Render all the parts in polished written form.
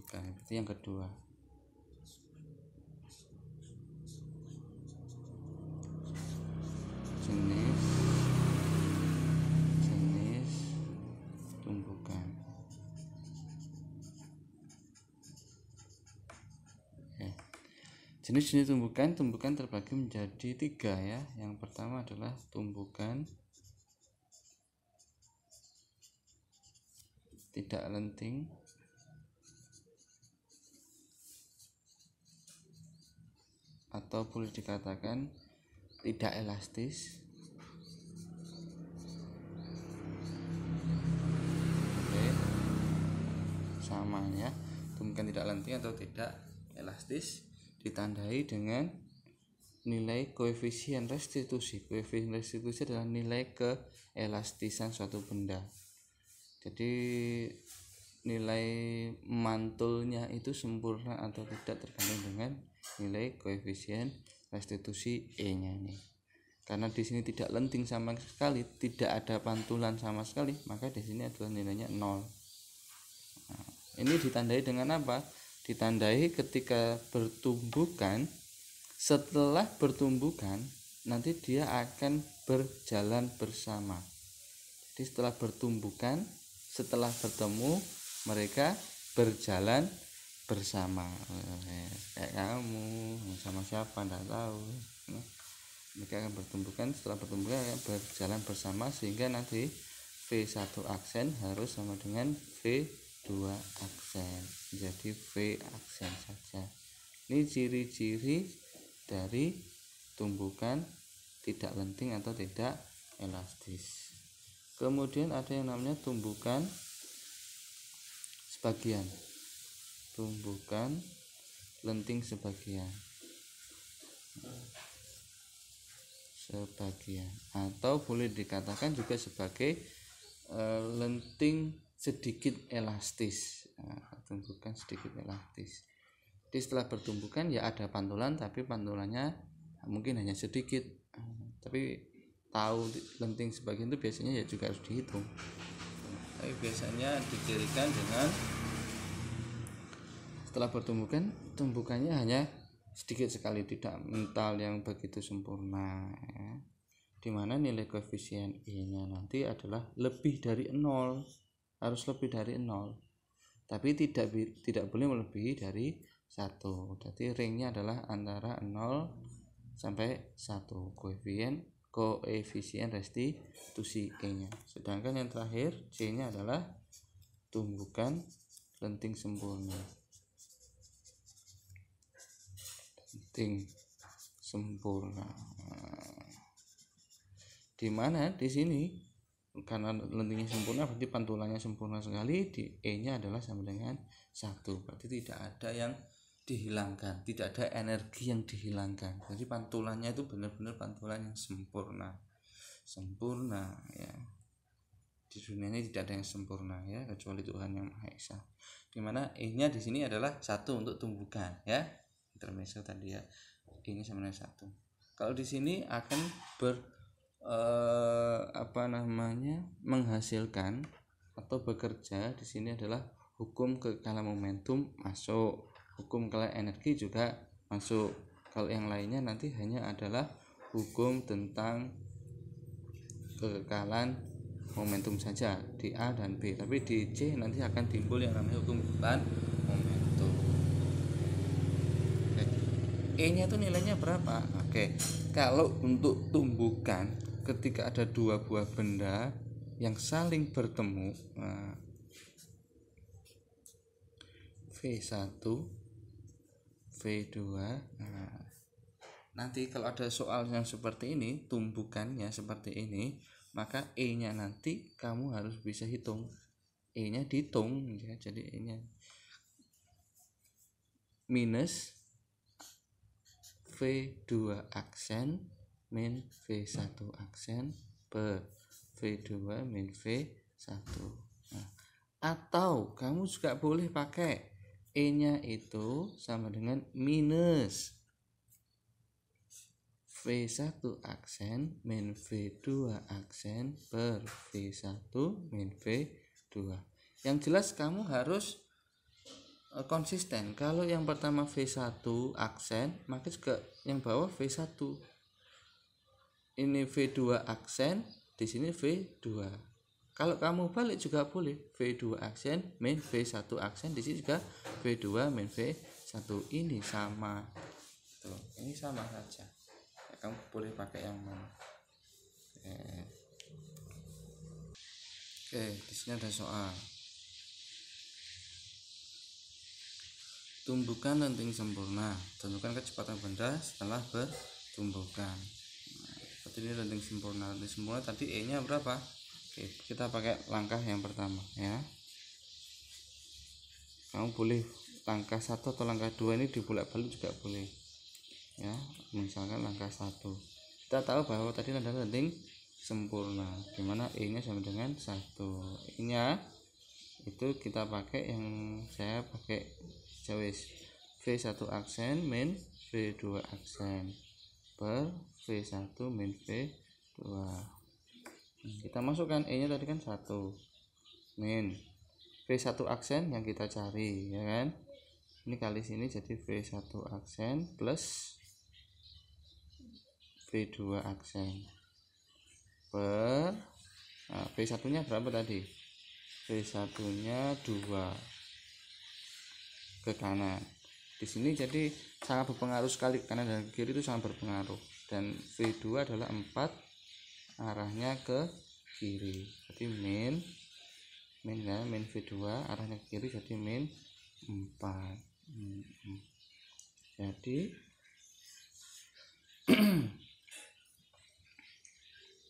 tumbukan. Itu yang kedua. Jenis tumbukan. Jenis-jenis tumbukan terbagi menjadi 3 ya. Yang pertama adalah tumbukan tidak lenting, atau boleh dikatakan tidak elastis. Oke, sama ya. Tumbukan tidak lenting atau tidak elastis ditandai dengan nilai koefisien restitusi. Koefisien restitusi adalah nilai keelastisan suatu benda. Jadi nilai mantulnya itu sempurna atau tidak tergantung dengan nilai koefisien restitusi E-nya ini. Karena di sini tidak lenting sama sekali, tidak ada pantulan sama sekali, maka di sini adalah nilainya 0. Nah, ini ditandai dengan apa? Ditandai ketika bertumbukan. Setelah bertumbukan nanti dia akan berjalan bersama. Jadi setelah bertumbukan, setelah bertemu, mereka berjalan bersama. Kayak kamu sama siapa enggak tahu. Mereka akan bertumbukan, setelah bertumbukan akan berjalan bersama, sehingga nanti V1 aksen harus sama dengan V2 aksen. Jadi V aksen saja. Ini ciri-ciri dari tumbukan tidak lenting atau tidak elastis. Kemudian ada yang namanya tumbukan sebagian. Tumbukan lenting sebagian. Atau boleh dikatakan juga sebagai lenting sedikit elastis. Tumbukan sedikit elastis. Jadi setelah bertumbukan ya ada pantulan, tapi pantulannya mungkin hanya sedikit. Tapi tahu lenting sebagian itu biasanya ya juga harus dihitung. Tapi biasanya dicirikan dengan setelah bertumbukan, tumbukannya hanya sedikit sekali, tidak mental yang begitu sempurna ya. Dimana nilai koefisien E-nya nanti adalah lebih dari 0, harus lebih dari 0, tapi tidak boleh melebihi dari 1. Jadi ringnya adalah antara 0 sampai 1 koefisien restitusi E-nya. Sedangkan yang terakhir C-nya adalah tumbukan lenting sempurna. Lenting sempurna. Di mana di sini karena lentingnya sempurna berarti pantulannya sempurna sekali, di E-nya adalah sama dengan 1. Berarti tidak ada yang dihilangkan, tidak ada energi yang dihilangkan. Jadi pantulannya itu benar-benar pantulan yang sempurna ya. Di dunia ini tidak ada yang sempurna ya, kecuali Tuhan yang Maha Esa. Dimana E-nya di sini adalah 1 untuk tumbukan ya. Intermezzo tadi ya. Ini sama dengan 1. Kalau di sini akan menghasilkan atau bekerja di sini adalah hukum kekekalan momentum masuk, hukum kekekalan energi juga masuk. Kalau yang lainnya nanti hanya adalah hukum tentang kekekalan momentum saja di A dan B, tapi di C nanti akan timbul yang namanya hukum kekekalan momentum. E-nya itu nilainya berapa? Oke. Kalau untuk tumbukan ketika ada 2 buah benda yang saling bertemu, V1 V2, nanti kalau ada soal yang seperti ini, tumbukannya seperti ini, maka E-nya nanti kamu harus bisa hitung. E-nya dihitung ya. Jadi E-nya minus V2 aksen min V1 aksen per V2 min V1. Atau kamu juga boleh pakai E-nya itu sama dengan minus V1 aksen min V2 aksen per V1 min V2. Yang jelas kamu harus konsisten. Kalau yang pertama V1 aksen, maka juga yang bawah V1. Ini V2 aksen, di sini V2. Kalau kamu balik juga boleh, V2 aksen min V1 aksen, di sini juga V2 min V1. Ini sama. Tuh, ini sama saja. Ya, kamu boleh pakai yang mana. Oke, di sini ada soal. Tumbukan lenting sempurna. Tentukan kecepatan benda setelah bertumbukan. Seperti ini lenting sempurna. Lenting sempurna tadi E-nya berapa? Oke, kita pakai langkah yang pertama ya. Kamu boleh langkah 1 atau langkah 2 ini dibolak-balik juga boleh. Ya, misalkan langkah 1. Kita tahu bahwa tadi ada lenting sempurna, dimana E-nya sama dengan 1. E-nya itu kita pakai yang saya pakai jawis V1 aksen min V2 aksen per V1 min V2. Kita masukkan E nya tadi kan 1 min V1 aksen yang kita cari ya kan, ini kali sini jadi V1 aksen plus V2 aksen per V1 nya berapa tadi, V1 nya 2 ke kanan. Di sini jadi sangat berpengaruh sekali, kanan dan kiri itu sangat berpengaruh, dan V2 adalah 4 arahnya ke kiri, jadi min ya, min V2 arahnya ke kiri jadi min 4. Jadi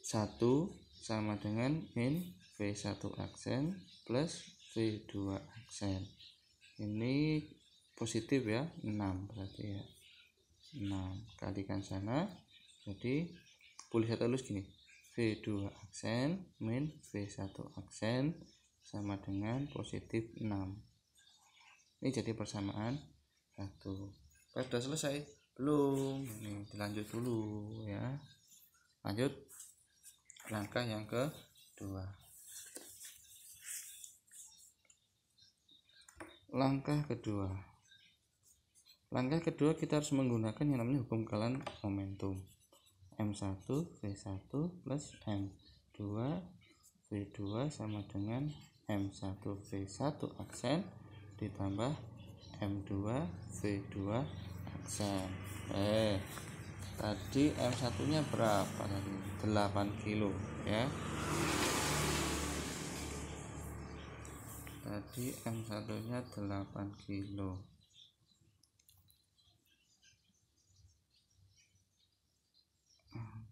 1 sama dengan min V1 aksen plus V2 aksen. Ini positif ya, 6 berarti ya, 6 kalikan sana, jadi boleh saya tulis gini, V2 aksen min V1 aksen sama dengan positif 6. Ini jadi persamaan 1. Sudah selesai? Belum, ini dilanjut dulu ya. Lanjut langkah yang kedua. Langkah kedua kita harus menggunakan yang namanya hukum kekalahan momentum. M1 V1 plus M2 V2 sama dengan M1 V1 aksen ditambah M2 V2 aksen. Tadi M1 nya berapa tadi? 8 kilo ya. Tadi M1 nya 8 kilo.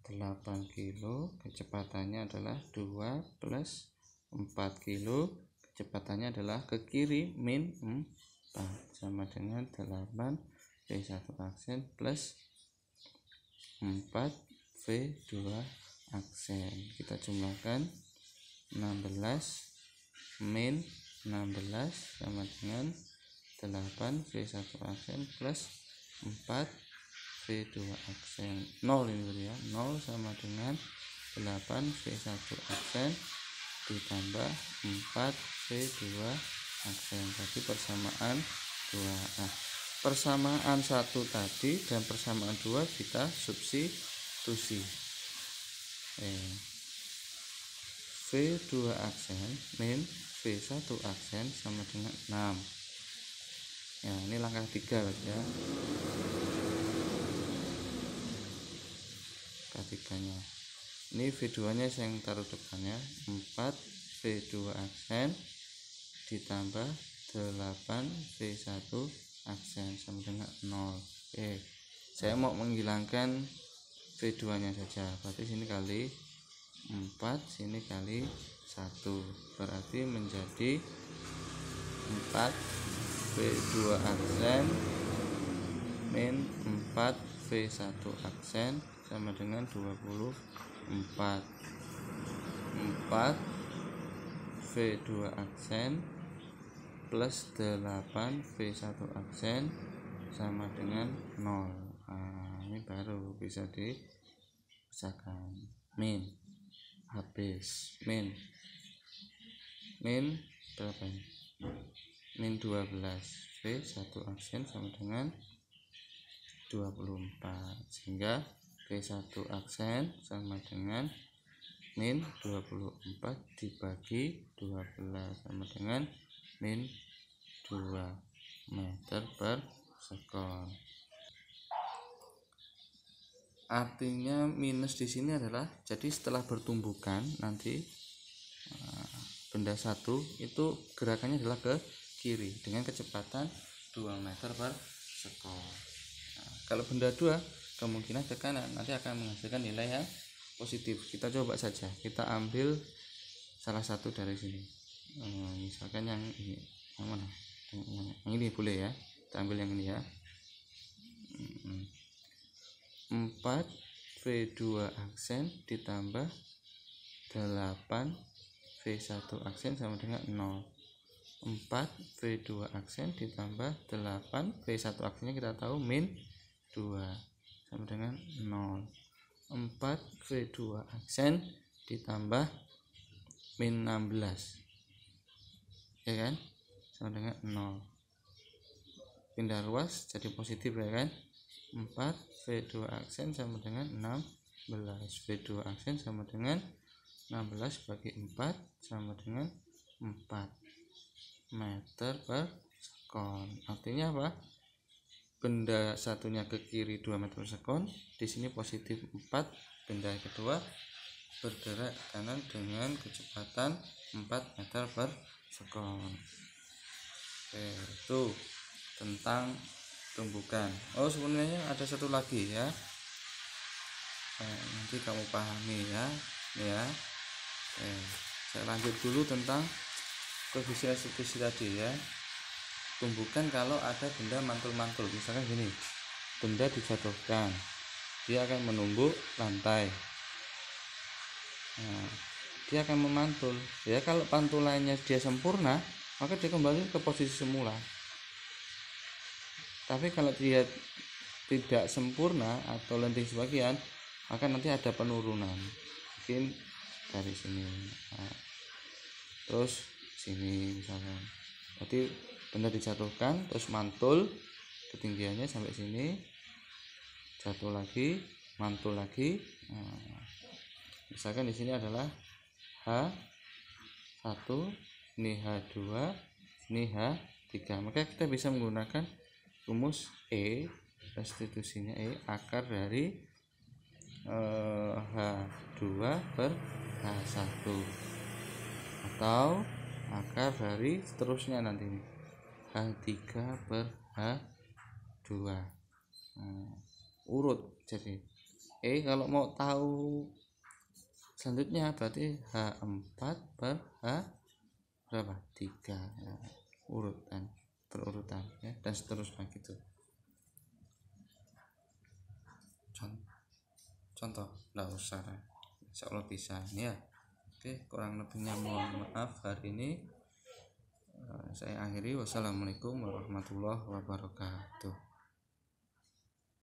8 kilo, kecepatannya adalah 2 plus 4 kilo, kecepatannya adalah ke kiri min 4 sama dengan 8 V1 aksen plus 4 V2 aksen. Kita jumlahkan 16 min 16 sama dengan 8 V1 aksen plus 4 V2 aksen. 0 ini berarti ya, 0 sama dengan 8 V1 aksen ditambah 4 V2 aksen. Tadi persamaan 2. Nah, persamaan 1 tadi dan persamaan 2 kita substitusi. V2 aksen min V1 aksen sama dengan 6. Ya, ini langkah 3 ya. Ketiganya ini V2 nya saya yang taruh depannya, 4 V2 aksen ditambah 8 V1 aksen sama dengan 0. Saya mau menghilangkan V2 nya saja, berarti sini kali 4, sini kali 1, berarti menjadi 4 V2 aksen min 4 V1 aksen sama dengan 24. 4 V2 aksen plus 8 V1 aksen sama dengan 0. Nah, ini baru bisa dipecahkan. Min habis min berapa ini? min 12. V1 aksen sama dengan 24, sehingga V1 aksen sama dengan min 24 dibagi 12 sama dengan min 2 meter per sekon. Artinya minus di sini adalah, jadi setelah bertumbukan nanti benda satu itu gerakannya adalah ke kiri dengan kecepatan 2 meter per sekon. Kalau benda 2 kemungkinan ke kanan, nanti akan menghasilkan nilai yang positif. Kita coba saja, kita ambil salah satu dari sini, misalkan yang ini, yang mana? Yang ini boleh ya, kita ambil yang ini ya. 4 V2 aksen ditambah 8 V1 aksen sama dengan 0. 4 V2 aksen ditambah 8 V1 aksennya kita tahu min 2 sama dengan 0. 4 V2 aksen ditambah min 16, ya kan, sama dengan 0. Pindah ruas jadi positif, ya kan. 4 V2 aksen sama dengan 16. V2 aksen sama dengan 16 bagi 4 sama dengan 4 meter per sekon. Artinya apa? Benda satunya ke kiri 2 meter per sekon, di sini positif 4, benda kedua bergerak kanan dengan kecepatan 4 meter per sekon. Oke, itu tentang tumbukan. Oh, sebenarnya ada satu lagi ya, nanti kamu pahami ya. Saya lanjut dulu tentang koefisien restitusi tadi ya. Tumbukan kalau ada benda mantul-mantul, misalkan gini, benda dijatuhkan, dia akan menumbuk lantai, dia akan memantul ya. Kalau pantulannya dia sempurna, maka dia kembali ke posisi semula. Tapi kalau dia tidak sempurna atau lenting sebagian, maka nanti ada penurunan, mungkin dari sini, terus sini misalkan. Jadi benda dijatuhkan terus mantul, ketinggiannya sampai sini, jatuh lagi, mantul lagi. Misalkan di sini adalah H1, ini H2, ini H3, maka kita bisa menggunakan rumus E, restitusinya E akar dari H2 per H1, atau akar dari seterusnya nanti ini H3 per H2, urut. Jadi kalau mau tahu selanjutnya berarti H4 per H berapa? 3 ya, urutan berurutan ya, dan seterusnya gitu. Contoh nggak usah, insya Allah bisa ya. Oke, kurang lebihnya mohon maaf. Hari ini saya akhiri. Wassalamualaikum warahmatullahi wabarakatuh.